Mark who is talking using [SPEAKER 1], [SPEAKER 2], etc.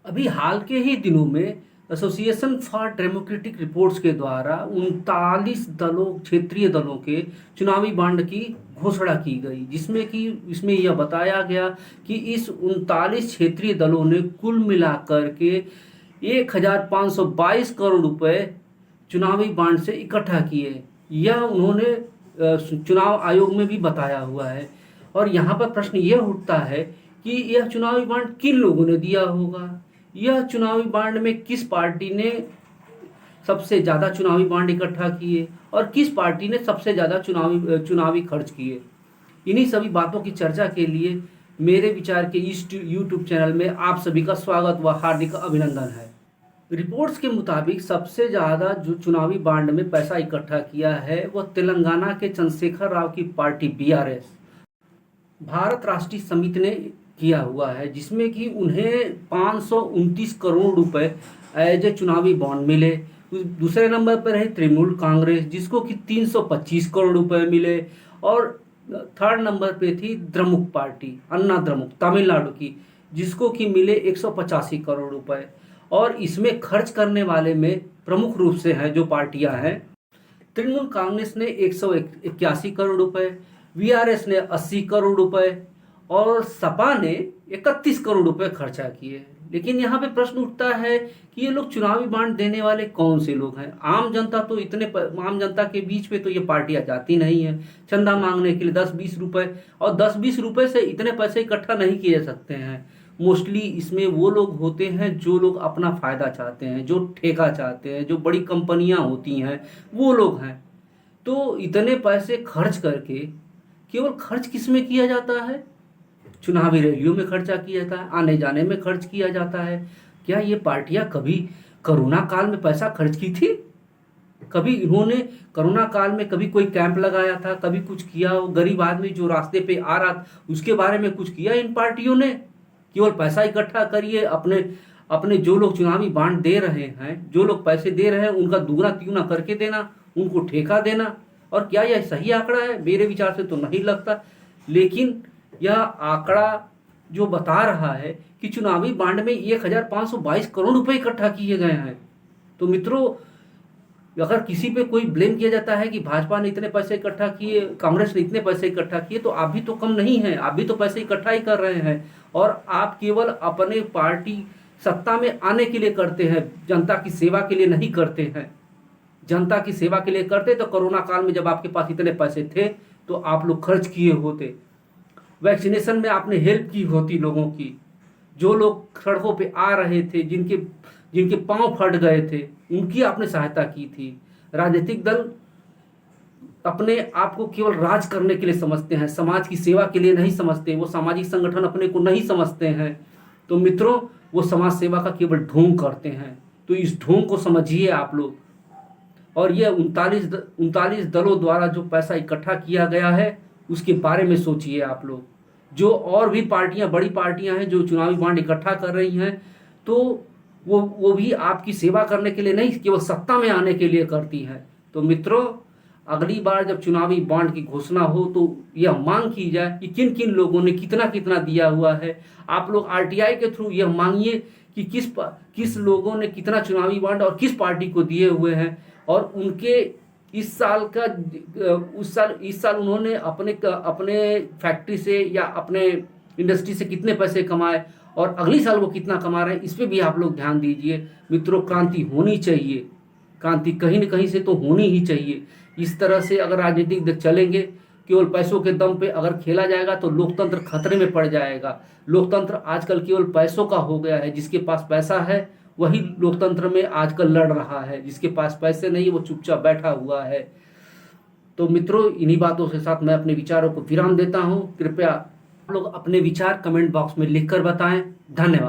[SPEAKER 1] अभी हाल के ही दिनों में एसोसिएशन फॉर डेमोक्रेटिक रिपोर्ट्स के द्वारा 39 दलों क्षेत्रीय दलों के चुनावी बांड की घोषणा की गई, जिसमें कि इसमें यह बताया गया कि इस 39 क्षेत्रीय दलों ने कुल मिलाकर के 1522 करोड़ रुपए चुनावी बांड से इकट्ठा किए। यह उन्होंने चुनाव आयोग में भी बताया हुआ है। और यहाँ पर प्रश्न यह उठता है कि यह चुनावी बांड किन लोगों ने दिया होगा। यह चुनावी बांड में किस पार्टी ने सबसे ज़्यादा चुनावी बांड इकट्ठा किए और किस पार्टी ने सबसे ज़्यादा चुनावी खर्च किए। इन्हीं सभी बातों की चर्चा के लिए मेरे विचार के इस यूट्यूब चैनल में आप सभी का स्वागत व हार्दिक अभिनंदन है। रिपोर्ट्स के मुताबिक सबसे ज़्यादा जो चुनावी बांड में पैसा इकट्ठा किया है वह तेलंगाना के चंद्रशेखर राव की पार्टी बीआरएस भारत राष्ट्रीय समिति ने किया हुआ है, जिसमें कि उन्हें 529 करोड़ रुपए एज ए चुनावी बॉन्ड मिले। दूसरे नंबर पर है तृणमूल कांग्रेस, जिसको कि 325 करोड़ रुपए मिले। और थर्ड नंबर पे थी द्रमुक पार्टी, अन्ना द्रमुक तमिलनाडु की, जिसको कि मिले 185 करोड़ रुपए। और इसमें खर्च करने वाले में प्रमुख रूप से हैं जो पार्टियां हैं, तृणमूल कांग्रेस ने 181 करोड़ रुपए, वीआरएस ने 80 करोड़ रुपए और सपा ने 31 करोड़ रुपए खर्चा किए। लेकिन यहाँ पे प्रश्न उठता है कि ये लोग चुनावी बांड देने वाले कौन से लोग हैं। आम जनता के बीच में तो ये पार्टियां जाती नहीं है चंदा मांगने के लिए 10-20 रुपए, और 10-20 रुपए से इतने पैसे इकट्ठा नहीं किए जा सकते हैं। मोस्टली इसमें वो लोग होते हैं जो लोग अपना फायदा चाहते हैं, जो ठेका चाहते हैं, जो बड़ी कंपनियां होती हैं, वो लोग हैं। तो इतने पैसे खर्च करके केवल खर्च किस में किया जाता है? चुनावी रैलियों में खर्चा किया जाता है, आने जाने में खर्च किया जाता है। क्या ये पार्टियां कभी कोरोना काल में पैसा खर्च की थी? कभी इन्होंने कोरोना काल में कभी कोई कैंप लगाया था, कभी कुछ किया हो? गरीब आदमी जो रास्ते पे आ रहा था उसके बारे में कुछ किया इन पार्टियों ने? केवल पैसा इकट्ठा करिए, अपने अपने जो लोग चुनावी बांड दे रहे हैं, जो लोग पैसे दे रहे हैं, उनका दुगना तिगुना करके देना, उनको ठेका देना। और क्या यह सही आंकड़ा है? मेरे विचार से तो नहीं लगता। लेकिन यह आंकड़ा जो बता रहा है कि चुनावी बांड में 1522 करोड़ रुपए इकट्ठा किए गए हैं। तो मित्रों, अगर किसी पे कोई ब्लेम किया जाता है कि भाजपा ने इतने पैसे इकट्ठा किए, कांग्रेस ने इतने पैसे इकट्ठा किए, तो आप भी तो कम नहीं हैं, आप भी तो पैसे इकट्ठा ही कर रहे हैं। और आप केवल अपने पार्टी सत्ता में आने के लिए करते हैं, जनता की सेवा के लिए नहीं करते हैं। जनता की सेवा के लिए करते तो कोरोना काल में जब आपके पास इतने पैसे थे तो आप लोग खर्च किए होते, वैक्सीनेशन में आपने हेल्प की होती लोगों की। जो लोग सड़कों पे आ रहे थे, जिनके जिनके पांव फट गए थे, उनकी आपने सहायता की थी। राजनीतिक दल अपने आप को केवल राज करने के लिए समझते हैं, समाज की सेवा के लिए नहीं समझते। वो सामाजिक संगठन अपने को नहीं समझते हैं। तो मित्रों, वो समाज सेवा का केवल ढोंग करते हैं। तो इस ढोंग को समझिए आप लोग। और ये 39 दलों द्वारा जो पैसा इकट्ठा किया गया है उसके बारे में सोचिए आप लोग। जो और भी पार्टियां, बड़ी पार्टियां हैं जो चुनावी बांड इकट्ठा कर रही हैं, तो वो भी आपकी सेवा करने के लिए नहीं, केवल सत्ता में आने के लिए करती हैं। तो मित्रों, अगली बार जब चुनावी बांड की घोषणा हो तो यह मांग की जाए कि किन किन लोगों ने कितना कितना दिया हुआ है। आप लोग आरटीआई के थ्रू यह मांगिए कि किस लोगों ने कितना चुनावी बांड और किस पार्टी को दिए हुए हैं, और उनके इस साल उन्होंने अपने फैक्ट्री से या अपने इंडस्ट्री से कितने पैसे कमाए, और अगली साल वो कितना कमा रहे हैं, इस पे भी आप लोग ध्यान दीजिए। मित्रों, क्रांति होनी चाहिए, क्रांति कहीं न कहीं से तो होनी ही चाहिए। इस तरह से अगर राजनीतिक दल चलेंगे, केवल पैसों के दम पे अगर खेला जाएगा तो लोकतंत्र खतरे में पड़ जाएगा। लोकतंत्र आजकल केवल पैसों का हो गया है। जिसके पास पैसा है वही लोकतंत्र में आजकल लड़ रहा है, जिसके पास पैसे नहीं वो चुपचाप बैठा हुआ है। तो मित्रों, इन्हीं बातों के साथ मैं अपने विचारों को विराम देता हूं। कृपया आप लोग अपने विचार कमेंट बॉक्स में लिखकर बताएं। धन्यवाद।